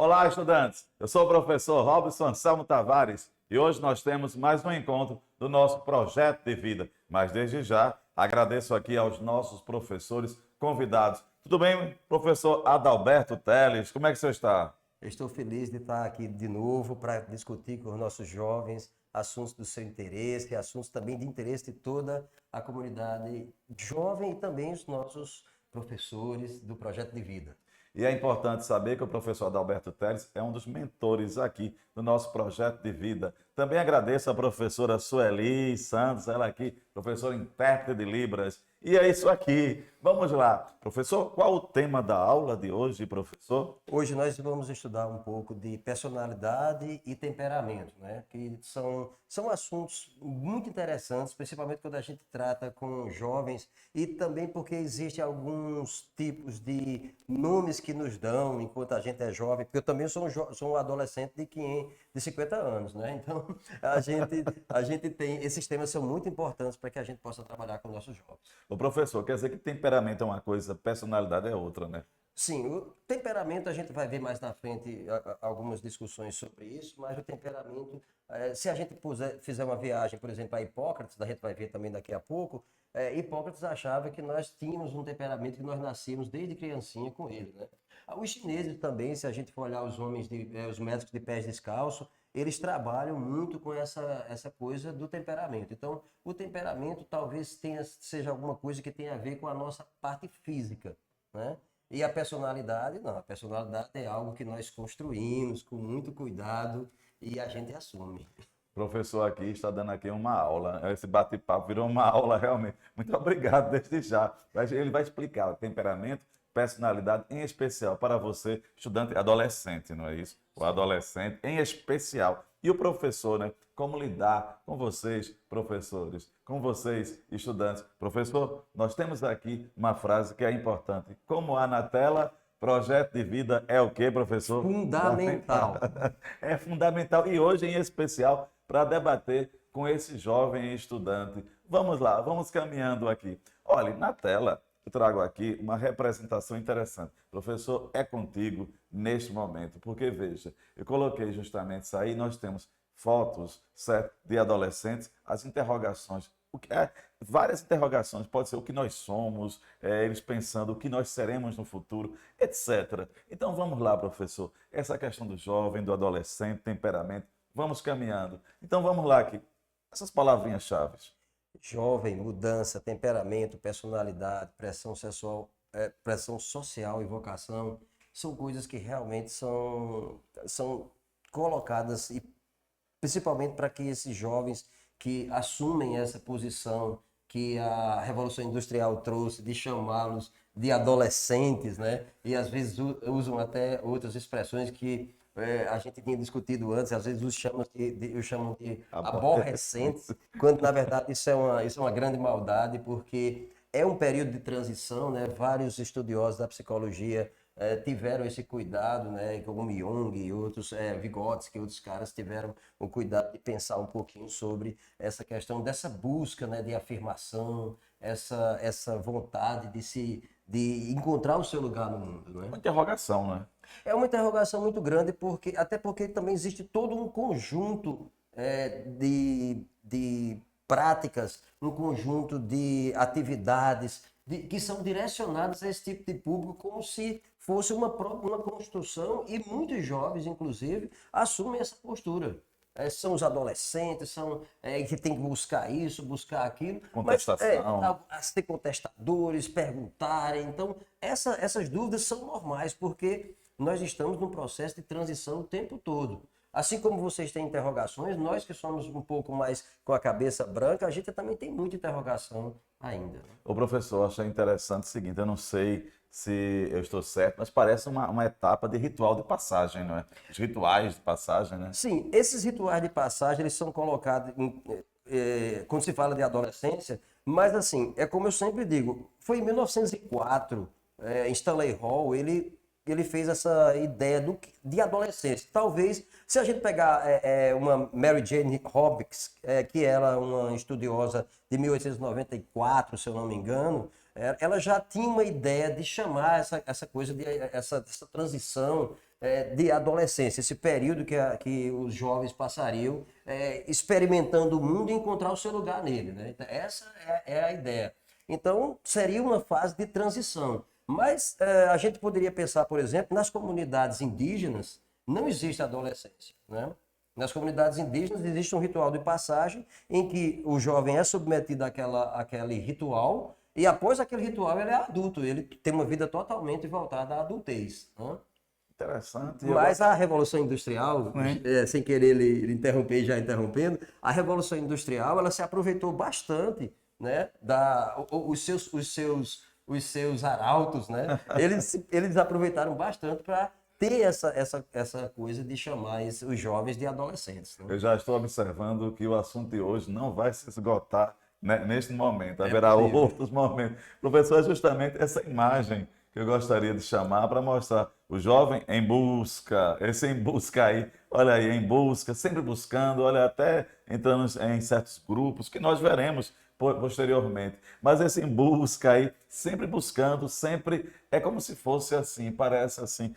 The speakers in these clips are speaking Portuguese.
Olá, estudantes! Eu sou o professor Robson Anselmo Tavares e hoje nós temos mais um encontro do nosso projeto de vida. Mas desde já agradeço aqui aos nossos professores convidados. Tudo bem, professor Adalberto Teles? Como é que você está? Eu estou feliz de estar aqui de novo para discutir com os nossos jovens assuntos do seu interesse, assuntos também de interesse de toda a comunidade jovem e também os nossos professores do projeto de vida. E é importante saber que o professor Adalberto Teles é um dos mentores aqui do nosso projeto de vida. Também agradeço a professora Sueli Santos, ela aqui, professora intérprete de Libras. E é isso aqui. Vamos lá. Professor, qual o tema da aula de hoje, professor? Hoje nós vamos estudar um pouco de personalidade e temperamento, né? Que são assuntos muito interessantes, principalmente quando a gente trata com jovens e também porque existem alguns tipos de nomes que nos dão enquanto a gente é jovem, porque eu também sou um adolescente de 50 anos, né? Então a gente tem, esses temas são muito importantes para que a gente possa trabalhar com nossos jovens. O professor, quer dizer que temperamento é uma coisa, personalidade é outra, né? Sim, o temperamento a gente vai ver mais na frente algumas discussões sobre isso, mas o temperamento, se a gente fizer uma viagem, por exemplo, a Hipócrates, a gente vai ver também daqui a pouco, Hipócrates achava que nós tínhamos um temperamento que nós nascíamos desde criancinha com ele, né? Os chineses também, se a gente for olhar os médicos de pés descalços, eles trabalham muito com essa coisa do temperamento. Então, o temperamento talvez seja alguma coisa que tenha a ver com a nossa parte física, né? E a personalidade, não. A personalidade é algo que nós construímos com muito cuidado e a gente assume. O professor aqui está dando aqui uma aula. Esse bate-papo virou uma aula realmente. Muito obrigado desde já. Ele vai explicar o temperamento, personalidade, em especial para você, estudante adolescente, não é isso? O adolescente em especial. E o professor, né? Como lidar com vocês, professores, com vocês, estudantes. Professor, nós temos aqui uma frase que é importante. Como há na tela, projeto de vida é o quê, professor? Fundamental. É fundamental. E hoje, em especial, para debater com esse jovem estudante. Vamos lá, vamos caminhando aqui. Olha, na tela eu trago aqui uma representação interessante. Professor, é contigo neste momento, porque veja, eu coloquei justamente isso aí, nós temos fotos, certo, de adolescentes, as interrogações, várias interrogações, pode ser o que nós somos, eles pensando o que nós seremos no futuro, etc. Então vamos lá, professor, essa questão do jovem, do adolescente, temperamento, vamos caminhando. Então vamos lá aqui, essas palavrinhas-chave. Jovem, mudança, temperamento, personalidade, pressão social e vocação, são coisas que realmente são colocadas, e principalmente para que esses jovens que assumem essa posição que a Revolução Industrial trouxe, de chamá-los de adolescentes, né? E às vezes usam até outras expressões que a gente tinha discutido antes, às vezes os chamam de aborrecentes, quando na verdade isso é uma grande maldade, porque é um período de transição, né? Vários estudiosos da psicologia tiveram esse cuidado, né? Como Jung e outros, Vygotsky, outros caras tiveram o cuidado de pensar um pouquinho sobre essa questão dessa busca, né? De afirmação, essa vontade de encontrar o seu lugar no mundo, né? Uma interrogação, né? É uma interrogação muito grande, até porque também existe todo um conjunto de práticas, um conjunto de atividades que são direcionadas a esse tipo de público como se fosse uma construção, e muitos jovens, inclusive, assumem essa postura. São os adolescentes, que tem que buscar isso, buscar aquilo. Contestação. Mas ter contestadores, perguntarem. Então, essas dúvidas são normais, porque nós estamos num processo de transição o tempo todo. Assim como vocês têm interrogações, nós que somos um pouco mais com a cabeça branca, a gente também tem muita interrogação ainda. O professor, achei interessante o seguinte, eu não sei se eu estou certo, mas parece uma etapa de ritual de passagem, não é? Os rituais de passagem, né? Sim, esses rituais de passagem, eles são colocados quando se fala de adolescência, mas assim, é como eu sempre digo, foi em 1904, Stanley Hall, ele fez essa ideia de adolescência. Talvez, se a gente pegar uma Mary Jane Robbins, que ela é uma estudiosa de 1894, se eu não me engano, ela já tinha uma ideia de chamar essa coisa, essa transição de adolescência, esse período que os jovens passariam experimentando o mundo e encontrar o seu lugar nele, né? Então, essa é a ideia. Então, seria uma fase de transição. Mas a gente poderia pensar, por exemplo, nas comunidades indígenas, não existe adolescência, né? Nas comunidades indígenas existe um ritual de passagem em que o jovem é submetido àquele ritual e após aquele ritual ele é adulto, ele tem uma vida totalmente voltada à adultez, né? Interessante. Mas a Revolução Industrial, sem querer ele interromper e já interrompendo, a Revolução Industrial ela se aproveitou bastante, né, os seus arautos, né? Eles aproveitaram bastante para ter essa coisa de chamar os jovens de adolescentes, né? Eu já estou observando que o assunto de hoje não vai se esgotar, né, neste momento. Haverá possível. outros momentos. Professor, é justamente essa imagem que eu gostaria de chamar para mostrar o jovem em busca, esse em busca aí, olha aí, em busca, sempre buscando, olha, até entrando em certos grupos que nós veremos posteriormente. Mas esse em busca aí, sempre buscando, sempre é como se fosse assim, parece assim,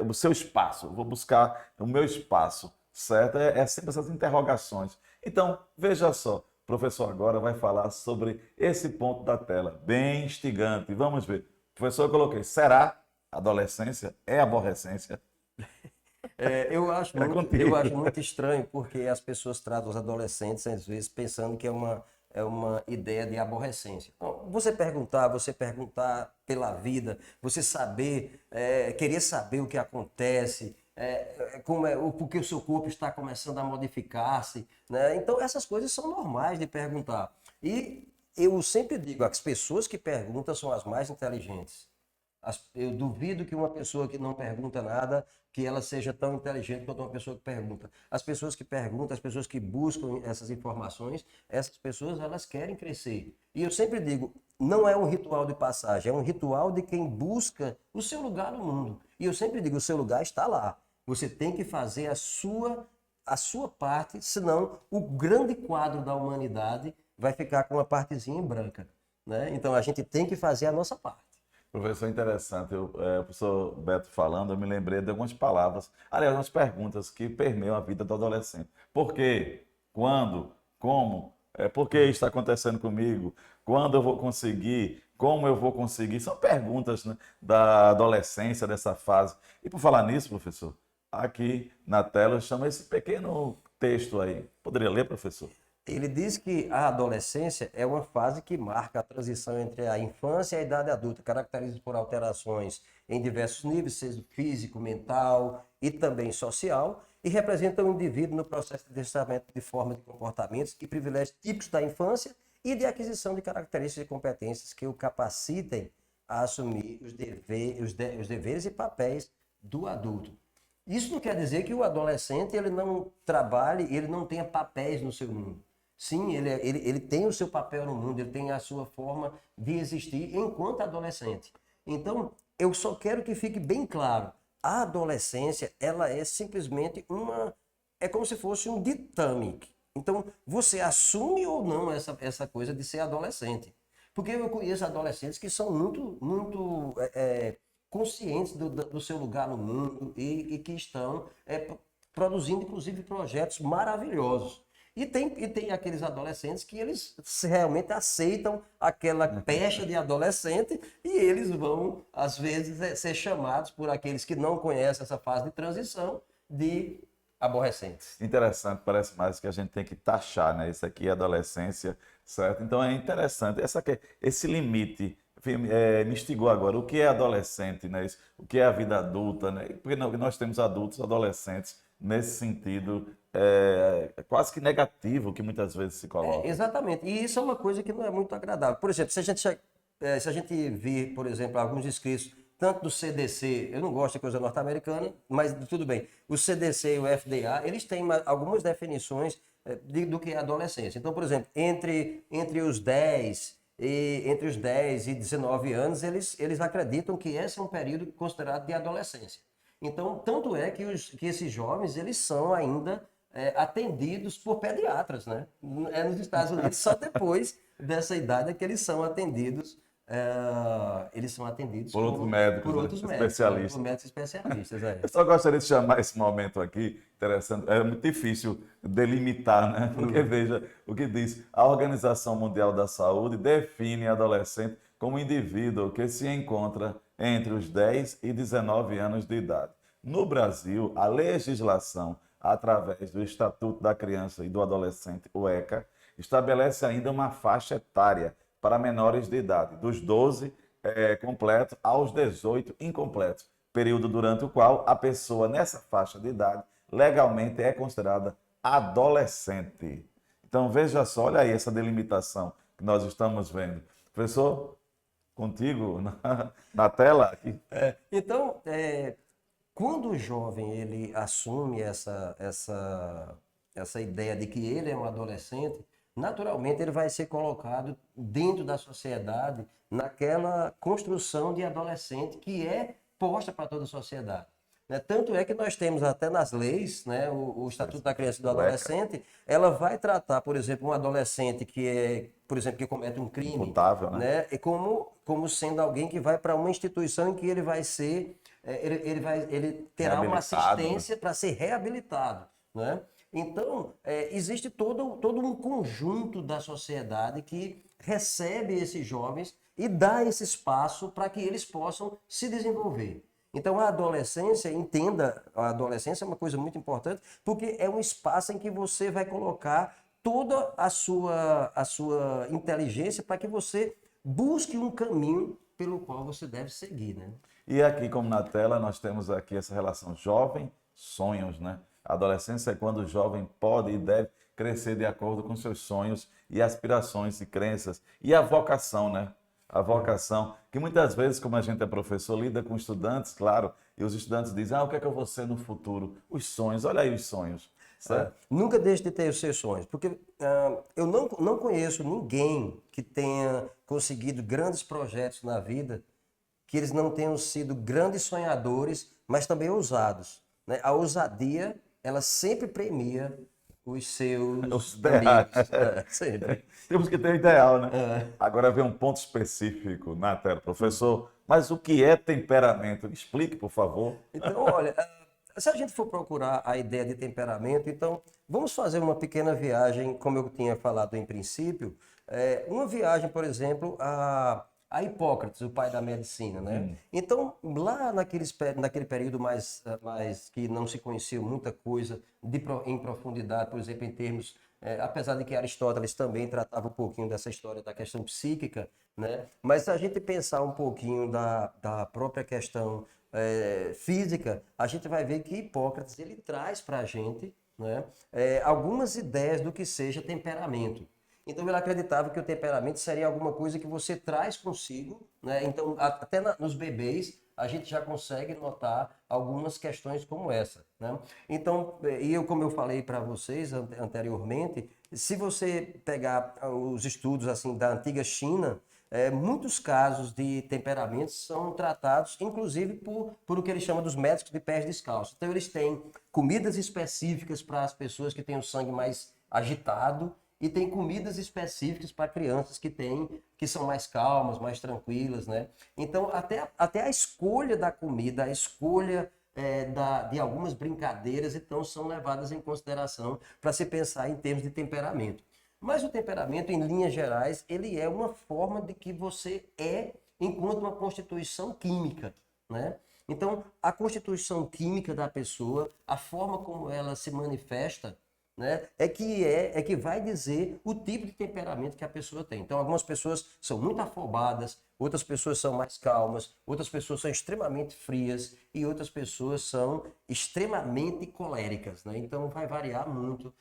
o seu espaço, vou buscar o meu espaço, certo? É sempre essas interrogações. Então, veja só, o professor agora vai falar sobre esse ponto da tela, bem instigante. Vamos ver. Professor, eu coloquei, será adolescência é aborrecência? É Eu contigo. acho muito estranho porque as pessoas tratam os adolescentes, às vezes, pensando que é uma ideia de aborrecência. Então, você perguntar pela vida, você saber, querer saber o que acontece, porque o seu corpo está começando a modificar-se, né? Então, essas coisas são normais de perguntar. E eu sempre digo, as pessoas que perguntam são as mais inteligentes. Eu duvido que uma pessoa que não pergunta nada, que ela seja tão inteligente quanto uma pessoa que pergunta. As pessoas que perguntam, as pessoas que buscam essas informações, essas pessoas elas querem crescer. E eu sempre digo, não é um ritual de passagem, é um ritual de quem busca o seu lugar no mundo. E eu sempre digo, o seu lugar está lá. Você tem que fazer a sua parte, senão o grande quadro da humanidade vai ficar com uma partezinha em branca, né? Então a gente tem que fazer a nossa parte. Professor, interessante. O professor Beto falando, eu me lembrei de algumas palavras, aliás, algumas perguntas que permeiam a vida do adolescente. Por quê? Quando? Como? Por que está acontecendo comigo? Quando eu vou conseguir? Como eu vou conseguir? São perguntas, né, da adolescência, dessa fase. E por falar nisso, professor, aqui na tela chama esse pequeno texto aí. Poderia ler, professor? Ele diz que a adolescência é uma fase que marca a transição entre a infância e a idade adulta, caracterizada por alterações em diversos níveis, seja físico, mental e também social, e representa o indivíduo no processo de desenvolvimento de formas de comportamentos e privilégios típicos da infância e de aquisição de características e competências que o capacitem a assumir os deveres e papéis do adulto. Isso não quer dizer que o adolescente ele não trabalhe, ele não tenha papéis no seu mundo. Sim, ele tem o seu papel no mundo, ele tem a sua forma de existir enquanto adolescente. Então, eu só quero que fique bem claro, a adolescência, ela é simplesmente é como se fosse um ditame. Então, você assume ou não essa coisa de ser adolescente. Porque eu conheço adolescentes que são muito conscientes do seu lugar no mundo e que estão produzindo, inclusive, projetos maravilhosos. E tem aqueles adolescentes que eles realmente aceitam aquela pecha de adolescente e eles vão, às vezes, ser chamados por aqueles que não conhecem essa fase de transição de aborrecentes. Interessante, parece mais que a gente tem que taxar, né? Isso aqui é adolescência, certo? Então é interessante. Esse limite me instigou agora. O que é adolescente, né? O que é a vida adulta, né? Porque nós temos adultos, adolescentes, nesse sentido quase que negativo que muitas vezes se coloca. Exatamente. E isso é uma coisa que não é muito agradável. Por exemplo, se a gente vir, por exemplo, alguns escritos, tanto do CDC, eu não gosto de coisa norte-americana, mas tudo bem. O CDC e o FDA, eles têm algumas definições do que é adolescência. Então, por exemplo, entre os 10 e 19 anos, eles acreditam que esse é um período considerado de adolescência. Então, tanto é que esses jovens, eles são ainda atendidos por pediatras, né? Nos Estados Unidos, só depois dessa idade é que eles são atendidos eles são atendidos Por outros médicos, por né? outros Especialistas. por médicos especialistas. Eu só gostaria de chamar esse momento aqui, interessante, é muito difícil delimitar, né? Porque veja o que diz, a Organização Mundial da Saúde define adolescente como indivíduo que se encontra entre os 10 e 19 anos de idade. No Brasil, a legislação, através do Estatuto da Criança e do Adolescente, o ECA, estabelece ainda uma faixa etária para menores de idade, dos 12 completos aos 18 incompletos, período durante o qual a pessoa nessa faixa de idade legalmente é considerada adolescente. Então veja só, olha aí essa delimitação que nós estamos vendo. Professor, contigo na tela aqui. Então, quando o jovem ele assume essa ideia de que ele é um adolescente, naturalmente ele vai ser colocado dentro da sociedade naquela construção de adolescente que é posta para toda a sociedade. Né? Tanto é que nós temos até nas leis, né, o Estatuto da Criança e do Adolescente, ela vai tratar, por exemplo, um adolescente que é, por exemplo, que comete um crime, Imputável, né? e como sendo alguém que vai para uma instituição em que ele vai ser, ele terá uma Reabilitado, né? assistência para ser reabilitado, né? Então, existe todo um conjunto da sociedade que recebe esses jovens e dá esse espaço para que eles possam se desenvolver. Então, a adolescência, entenda, a adolescência é uma coisa muito importante, porque é um espaço em que você vai colocar toda a sua inteligência para que você busque um caminho pelo qual você deve seguir, né? E aqui, como na tela, nós temos aqui essa relação jovem-sonhos, né? A adolescência é quando o jovem pode e deve crescer de acordo com seus sonhos e aspirações e crenças. E a vocação, né? A vocação, que muitas vezes, como a gente é professor, lida com estudantes, claro, e os estudantes dizem, o que é que eu vou ser no futuro? Os sonhos, olha aí os sonhos, certo? Nunca deixe de ter os seus sonhos, porque eu não conheço ninguém que tenha conseguido grandes projetos na vida que eles não tenham sido grandes sonhadores, mas também ousados, né? A ousadia, ela sempre premia os seus Os amigos. Sempre. Temos que ter um ideal, né? Agora vem um ponto específico na tela. Professor, mas o que é temperamento? Explique, por favor. Então, olha, se a gente for procurar a ideia de temperamento, então vamos fazer uma pequena viagem, como eu tinha falado em princípio, uma viagem, por exemplo, a Hipócrates, o pai da medicina, né? Então, lá naquele período mais que não se conhecia muita coisa em profundidade, por exemplo, em termos, apesar de que Aristóteles também tratava um pouquinho dessa história da questão psíquica, né? Mas se a gente pensar um pouquinho da própria questão física, a gente vai ver que Hipócrates ele traz para a gente, né, algumas ideias do que seja temperamento. Então ele acreditava que o temperamento seria alguma coisa que você traz consigo, né? Então até nos bebês a gente já consegue notar algumas questões como essa, né? Então, como eu falei para vocês anteriormente, se você pegar os estudos assim da antiga China, muitos casos de temperamentos são tratados, inclusive, por o que eles chamam dos médicos de pés descalços. Então, eles têm comidas específicas para as pessoas que têm o sangue mais agitado e tem comidas específicas para crianças que são mais calmas, mais tranquilas, né? Então, até a escolha da comida, a escolha de algumas brincadeiras, então, são levadas em consideração para se pensar em termos de temperamento. Mas o temperamento, em linhas gerais, ele é uma forma de que você enquanto uma constituição química, né? Então, a constituição química da pessoa, a forma como ela se manifesta, né, é que vai dizer o tipo de temperamento que a pessoa tem. Então, algumas pessoas são muito afobadas, outras pessoas são mais calmas, outras pessoas são extremamente frias e outras pessoas são extremamente coléricas, né? Então, vai variar muito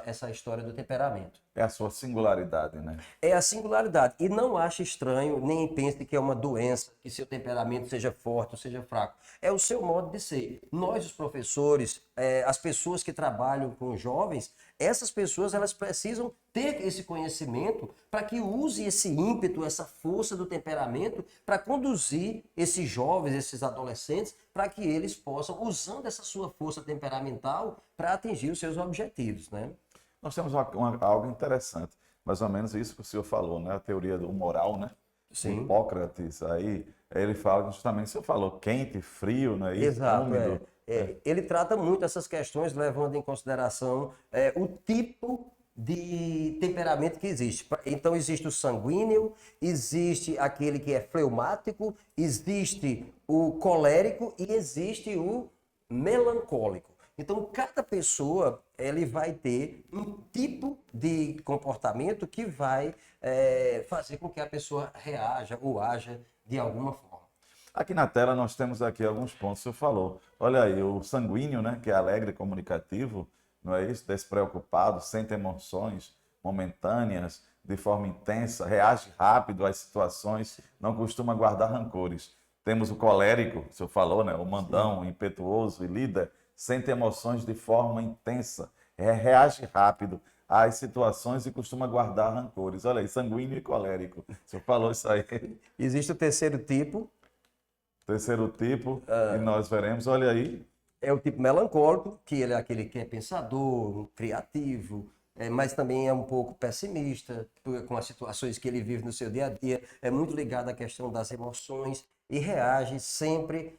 essa história do temperamento. É a sua singularidade, né? É a singularidade. E não ache estranho, nem pense que é uma doença, que seu temperamento seja forte ou seja fraco. É o seu modo de ser. Nós, os professores, as pessoas que trabalham com jovens, essas pessoas elas precisam ter esse conhecimento para que use esse ímpeto, essa força do temperamento para conduzir esses jovens, esses adolescentes, para que eles possam, usando essa sua força temperamental, para atingir os seus objetivos, né? Nós temos algo interessante, mais ou menos isso que o senhor falou, né? A teoria do moral, né? Sim. Hipócrates, aí ele fala justamente, você falou, quente, frio, né? Isso, Exato, úmido. ele trata muito essas questões, levando em consideração o tipo de temperamento que existe. Então, existe o sanguíneo, existe aquele que é fleumático, existe o colérico e existe o melancólico. Então, cada pessoa ele vai ter um tipo de comportamento que vai fazer com que a pessoa reaja ou haja de alguma forma. Aqui na tela nós temos aqui alguns pontos que você falou. Olha aí, o sanguíneo, né, que é alegre e comunicativo, não é isso? Despreocupado, sente emoções momentâneas, de forma intensa, reage rápido às situações, não costuma guardar rancores. Temos o colérico, que o senhor falou, né, o mandão, impetuoso e líder, sente emoções de forma intensa, reage rápido às situações e costuma guardar rancores. Olha aí, sanguíneo e colérico. O senhor falou isso aí. Existe o terceiro tipo, Terceiro tipo, que nós veremos, olha aí, é o tipo melancólico, que ele é aquele que é pensador, criativo, mas também é um pouco pessimista com as situações que ele vive no seu dia a dia, é muito ligado à questão das emoções e reage sempre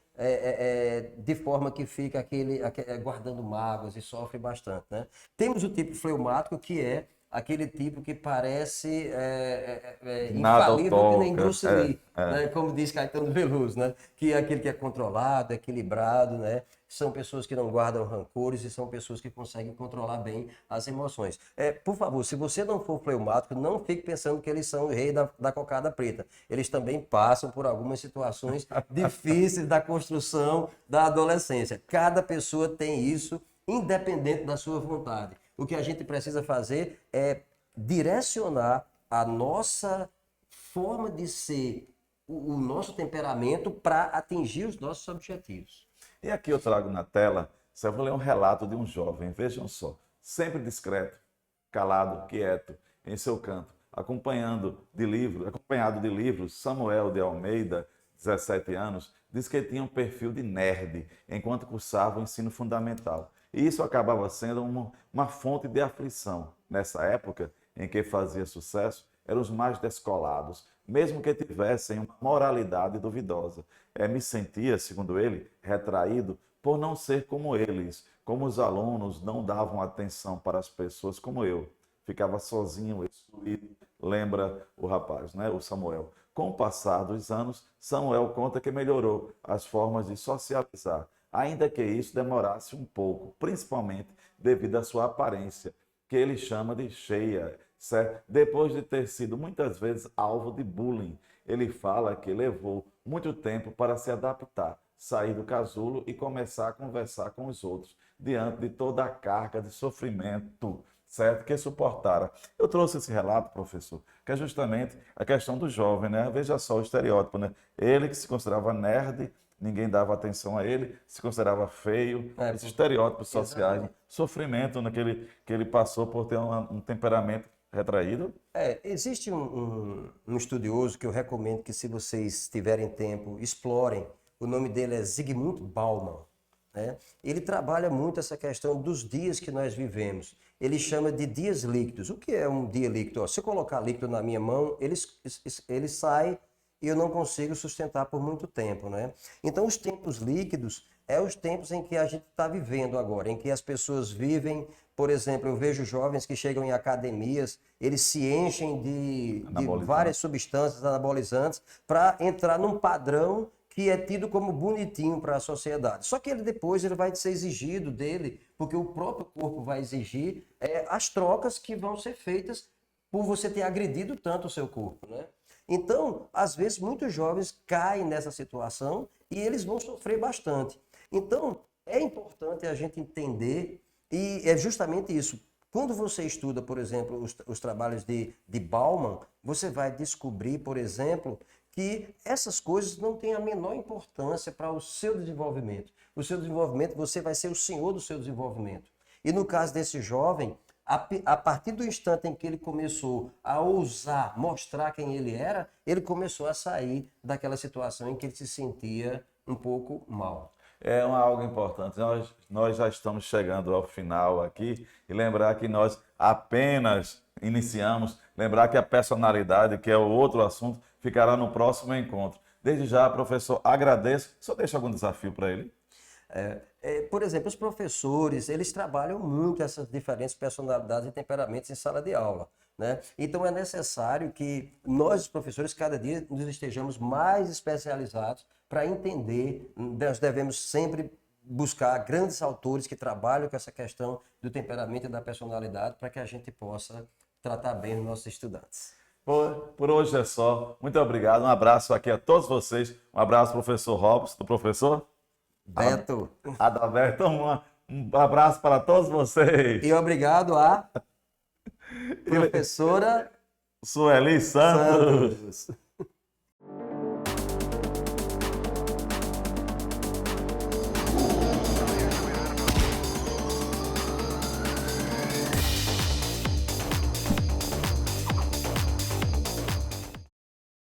de forma que fica guardando mágoas e sofre bastante, né? Temos o tipo fleumático, que é aquele tipo que parece nada o infalível que nem toca. Bruce Lee, né? Como diz Caetano Veloso, né? Que é aquele que é controlado, equilibrado, né? São pessoas que não guardam rancores e são pessoas que conseguem controlar bem as emoções. Por favor, se você não for fleumático, não fique pensando que eles são o rei da cocada preta. Eles também passam por algumas situações difíceis da construção da adolescência. Cada pessoa tem isso, independente da sua vontade. O que a gente precisa fazer é direcionar a nossa forma de ser, o nosso temperamento para atingir os nossos objetivos. E aqui eu trago na tela, eu vou ler um relato de um jovem, vejam só, sempre discreto, calado, quieto, em seu canto, acompanhado de livros, Samuel de Almeida, 17 anos, diz que tinha um perfil de nerd enquanto cursava o ensino fundamental. E isso acabava sendo uma fonte de aflição. Nessa época em que fazia sucesso, eram os mais descolados, mesmo que tivessem uma moralidade duvidosa. Me sentia, segundo ele, retraído por não ser como eles, como os alunos não davam atenção para as pessoas como eu. Ficava sozinho, excluído, lembra o rapaz, né? O Samuel. Com o passar dos anos, Samuel conta que melhorou as formas de socializar, ainda que isso demorasse um pouco, principalmente devido à sua aparência, que ele chama de cheia, certo? Depois de ter sido muitas vezes alvo de bullying. Ele fala que levou muito tempo para se adaptar, sair do casulo e começar a conversar com os outros, diante de toda a carga de sofrimento, certo? Que suportara. Eu trouxe esse relato, professor, que é justamente a questão do jovem, né? Veja só o estereótipo, né? Ele que se considerava nerd, ninguém dava atenção a ele, se considerava feio, esses estereótipos sociais, né? Exatamente. Sofrimento que ele passou por ter um temperamento retraído. Existe um estudioso que eu recomendo que, se vocês tiverem tempo, explorem. O nome dele é Zygmunt Bauman, né? Ele trabalha muito essa questão dos dias que nós vivemos. Ele chama de dias líquidos. O que é um dia líquido? Ó, se eu colocar líquido na minha mão, ele sai e eu não consigo sustentar por muito tempo, né? Então, os tempos líquidos é os tempos em que a gente está vivendo agora, em que as pessoas vivem. Por exemplo, eu vejo jovens que chegam em academias, eles se enchem de Anabolizante. várias substâncias anabolizantes para entrar num padrão que é tido como bonitinho para a sociedade. Só que depois ele vai ser exigido dele, porque o próprio corpo vai exigir as trocas que vão ser feitas por você ter agredido tanto o seu corpo, né? Então, às vezes, muitos jovens caem nessa situação e eles vão sofrer bastante. Então, é importante a gente entender, e é justamente isso. Quando você estuda, por exemplo, os trabalhos de Bauman, você vai descobrir, por exemplo, que essas coisas não têm a menor importância para o seu desenvolvimento. O seu desenvolvimento, você vai ser o senhor do seu desenvolvimento. E no caso desse jovem, a partir do instante em que ele começou a ousar mostrar quem ele era, ele começou a sair daquela situação em que ele se sentia um pouco mal. É algo importante. Nós já estamos chegando ao final aqui e lembrar que nós apenas iniciamos, lembrar que a personalidade, que é o outro assunto, ficará no próximo encontro. Desde já, professor, agradeço. Só deixa algum desafio para ele? Por exemplo, os professores, eles trabalham muito essas diferentes personalidades e temperamentos em sala de aula, né? Então é necessário que nós, os professores, cada dia nos estejamos mais especializados para entender. Nós devemos sempre buscar grandes autores que trabalham com essa questão do temperamento e da personalidade para que a gente possa tratar bem os nossos estudantes. Por hoje é só. Muito obrigado. Um abraço aqui a todos vocês. Um abraço, professor Robson, do professor Beto. Adalberto. Um abraço para todos vocês. E obrigado à professora Sueli Santos. Santos.